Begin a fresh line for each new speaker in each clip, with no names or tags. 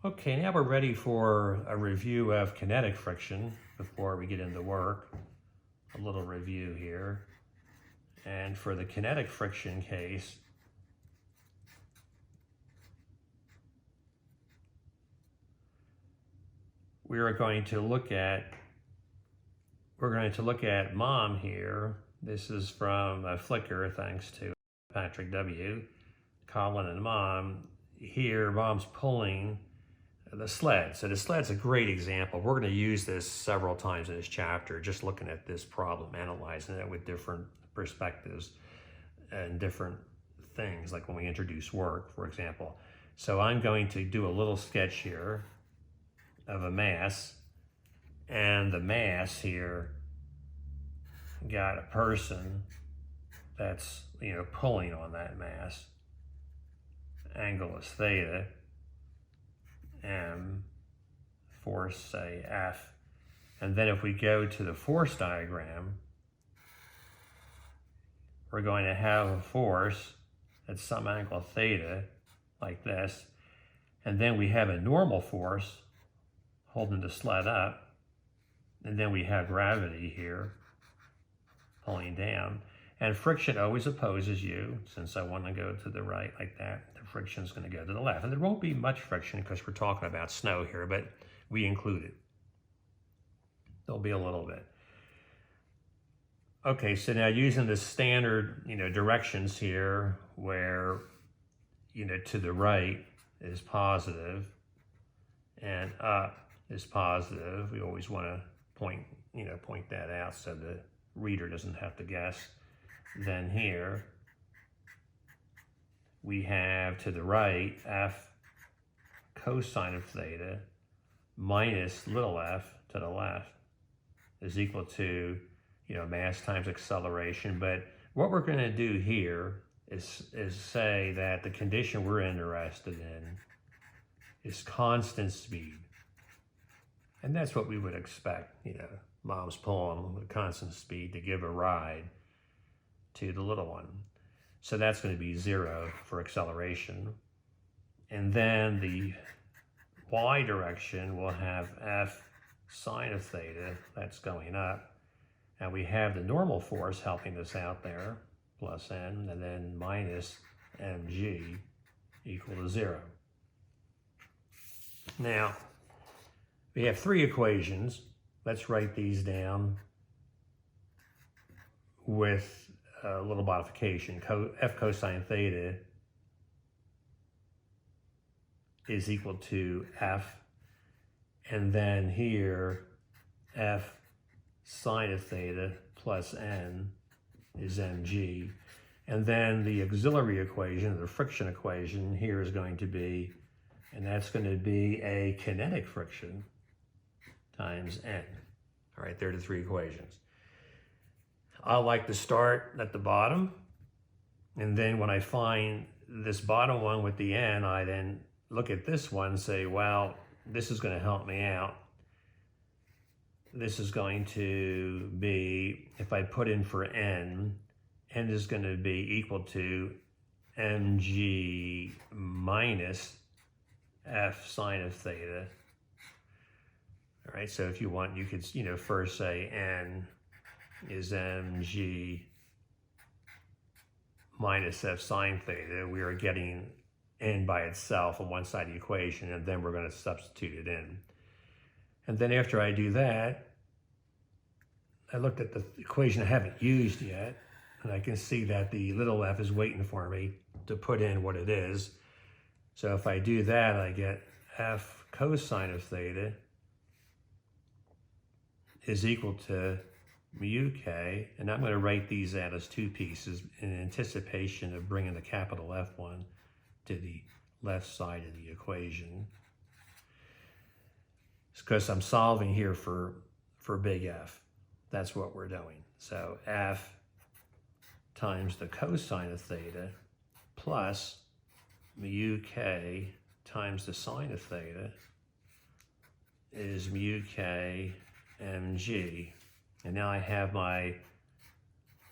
Okay, now we're ready for a review of kinetic friction before we get into work. A little review here. And for the kinetic friction case, we're going to look at Mom here. This is from a Flickr, thanks to Patrick W. Colin and Mom. Here, Mom's pulling the sled. So the sled's a great example. We're going to use this several times in this chapter, just looking at this problem, analyzing it with different perspectives and different things, like when we introduce work, for example. So I'm going to do a little sketch here of a mass, and the mass here got a person that's, pulling on that mass. Angle is theta, m, force, say, F. And then if we go to the force diagram, we're going to have a force at some angle theta, like this. And then we have a normal force holding the sled up. And then we have gravity here pulling down. And friction always opposes you. Since I want to go to the right like that, the friction is going to go to the left. And there won't be much friction because we're talking about snow here, but we include it. There'll be a little bit. Okay, so now using the standard, directions here where, to the right is positive and up is positive. We always want to point that out so the reader doesn't have to guess. Then here we have to the right F cosine of theta minus little f to the left is equal to, mass times acceleration. But what we're going to do here is say that the condition we're interested in is constant speed. And that's what we would expect, Mom's pulling with constant speed to give a ride to the little one. So that's going to be 0 for acceleration. And then the y direction will have f sine of theta, that's going up. And we have the normal force helping us out there, plus n, and then minus mg equal to 0. Now, we have 3 equations. Let's write these down with a little modification. F cosine theta is equal to f, and then here f sine of theta plus n is mg, and then the auxiliary equation, the friction equation here is going to be, and that's going to be a kinetic friction times n. All right, there are the 3 equations. I like to start at the bottom, and then when I find this bottom one with the n, I then look at this one and say, well, this is going to help me out. This is going to be, if I put in for n is going to be equal to mg minus f sine of theta. All right, so if you want, you could, first say n is mg minus f sine theta. We are getting n by itself on one side of the equation, and then we're going to substitute it in. And then after I do that, I looked at the equation I haven't used yet, and I can see that the little f is waiting for me to put in what it is. So if I do that, I get f cosine of theta is equal to mu k, and I'm going to write these out as 2 pieces in anticipation of bringing the capital F1 to the left side of the equation. It's because I'm solving here for big F. That's what we're doing. So F times the cosine of theta plus mu k times the sine of theta is mu k mg. And now I have my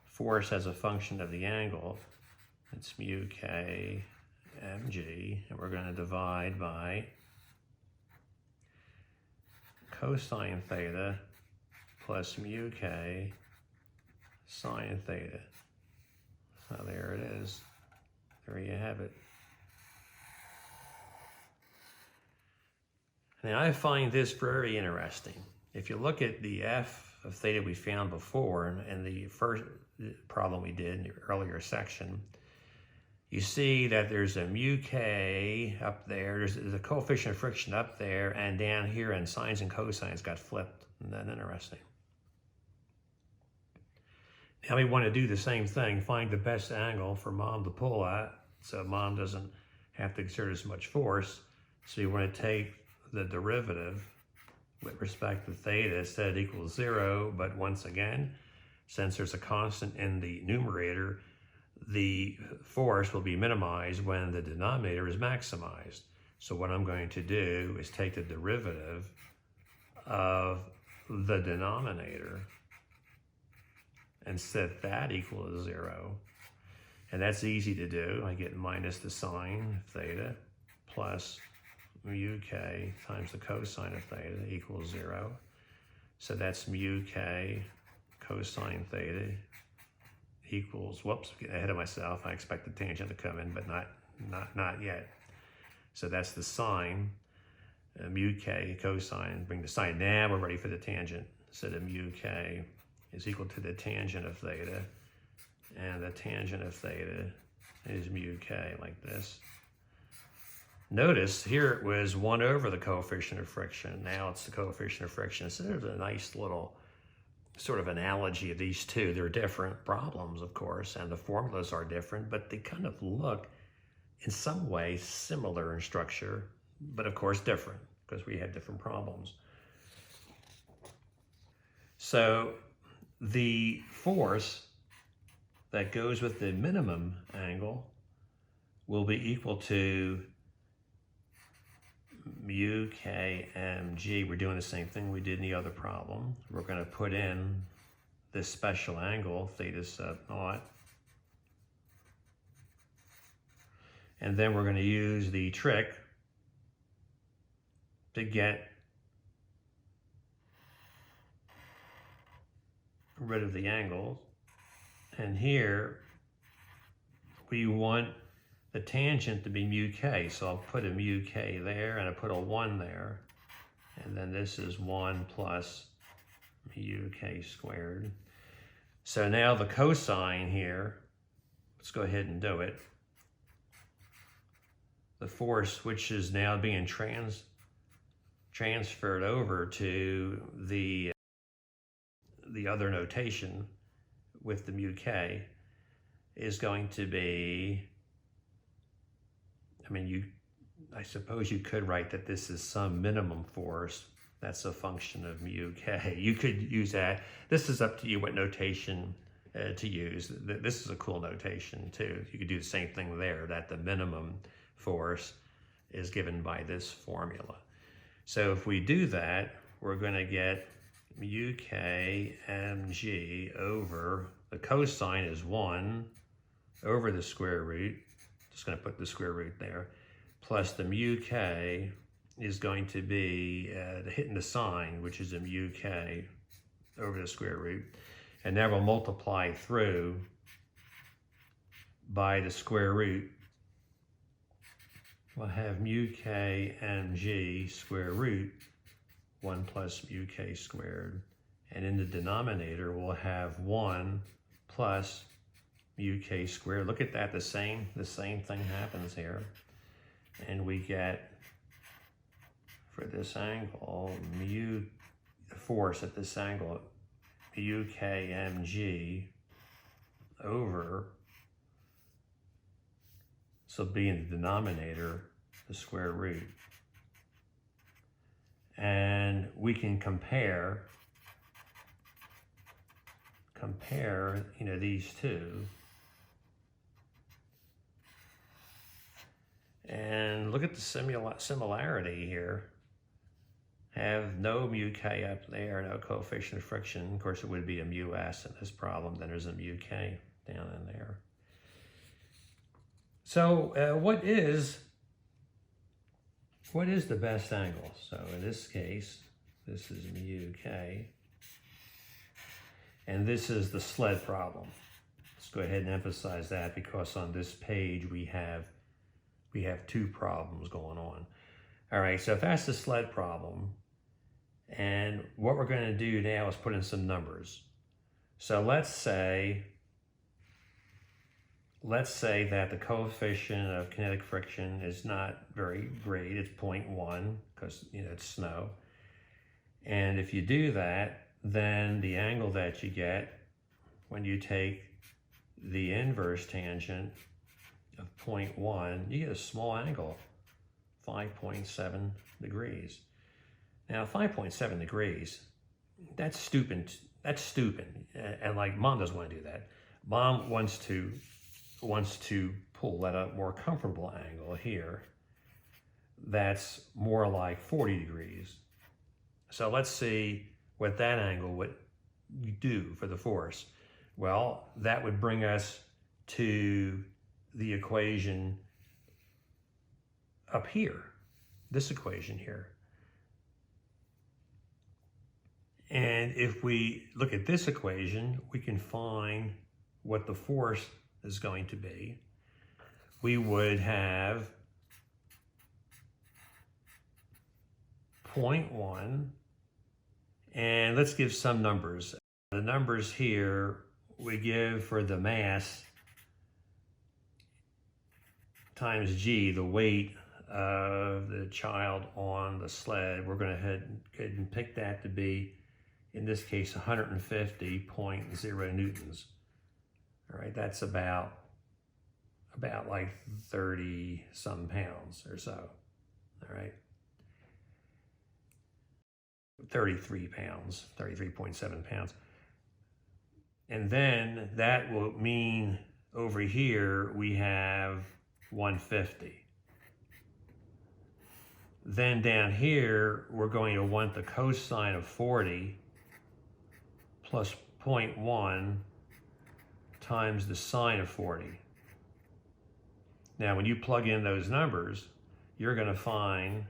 force as a function of the angle. It's mu k mg, and we're going to divide by cosine theta plus mu k sine theta. So there it is. There you have it. Now I find this very interesting. If you look at the f of theta we found before in the first problem we did in the earlier section, you see that there's a mu k up there, there's a coefficient of friction up there, and down here in sines and cosines got flipped. Isn't that interesting? Now we want to do the same thing, find the best angle for mom to pull at, so mom doesn't have to exert as much force. So you want to take the derivative with respect to theta, set it equals 0, but once again, since there's a constant in the numerator, the force will be minimized when the denominator is maximized. So what I'm going to do is take the derivative of the denominator and set that equal to 0. And that's easy to do. I get minus the sine theta plus mu k times the cosine of theta equals 0. So that's mu k cosine theta equals, whoops, getting ahead of myself. I expect the tangent to come in, but not yet. So that's the sine, mu k cosine, bring the sine. Now we're ready for the tangent. So the mu k is equal to the tangent of theta, and the tangent of theta is mu k, like this. Notice here it was 1 over the coefficient of friction. Now it's the coefficient of friction. So there's a nice little sort of analogy of these two. They're different problems, of course, and the formulas are different, but they kind of look in some way similar in structure, but of course different because we had different problems. So the force that goes with the minimum angle will be equal to mu k mg. We're doing the same thing we did in the other problem. We're going to put in this special angle, theta sub naught. And then we're going to use the trick to get rid of the angle. And here we want the tangent to be mu k, so I'll put a mu k there and I put a 1 there, and then this is 1 plus mu k squared. So now the cosine here, let's go ahead and do it. The force, which is now being transferred over to the other notation with the mu k, is going to be, I suppose you could write that this is some minimum force. That's a function of mu k. You could use that. This is up to you what notation to use. This is a cool notation too. You could do the same thing there, that the minimum force is given by this formula. So if we do that, we're going to get mu k mg over, the cosine is 1 over the square root. Just going to put the square root there, plus the mu k is going to be hitting the sine, which is a mu k over the square root. And now we'll multiply through by the square root. We'll have mu k mg square root 1 plus mu k squared. And in the denominator, we'll have 1 plus mu k squared. Look at that, the same thing happens here. And we get, for this angle, mu, force at this angle, mu k mg over, so be in the denominator, the square root. And we can compare these two. And look at the similarity here. Have no mu k up there, no coefficient of friction. Of course, it would be a mu s in this problem. Then there's a mu k down in there. So what is the best angle? So in this case, This is mu k. And this is the sled problem. Let's go ahead and emphasize that because on this page we have two problems going on. All right, so if that's the sled problem, and what we're going to do now is put in some numbers. So let's say that the coefficient of kinetic friction is not very great. It's 0.1 because it's snow. And if you do that, then the angle that you get when you take the inverse tangent of 0.1, you get a small angle, 5.7 degrees. Now 5.7 degrees, that's stupid. That's stupid. And like Mom doesn't want to do that. Mom wants to pull at a more comfortable angle here. That's more like 40 degrees. So let's see what that angle would do for the force. Well, that would bring us to the equation up here, this equation here. And if we look at this equation, we can find what the force is going to be. We would have 0.1, and let's give some numbers. The numbers here we give for the mass times g, the weight of the child on the sled. We're going to head and pick that to be, in this case, 150.0 newtons. All right, that's about like 30 some pounds or so. All right, 33 pounds, 33.7 pounds. And then that will mean over here we have 150. Then down here, we're going to want the cosine of 40 plus 0.1 times the sine of 40. Now, when you plug in those numbers, you're going to find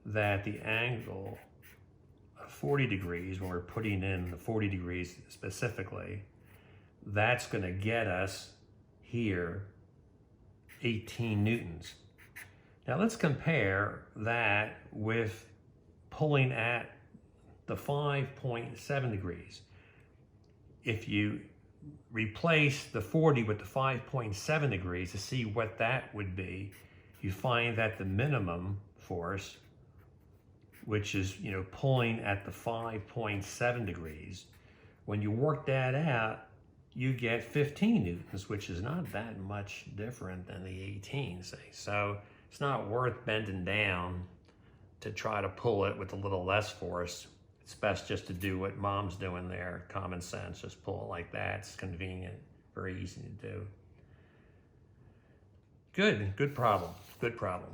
that the angle of 40 degrees, when we're putting in the 40 degrees specifically, that's going to get us here 18 newtons. Now let's compare that with pulling at the 5.7 degrees. If you replace the 40 with the 5.7 degrees to see what that would be, you find that the minimum force, which is pulling at the 5.7 degrees, when you work that out, you get 15 newtons, which is not that much different than the 18, say. So it's not worth bending down to try to pull it with a little less force. It's best just to do what Mom's doing there, common sense, just pull it like that. It's convenient, very easy to do. Good problem, good problem.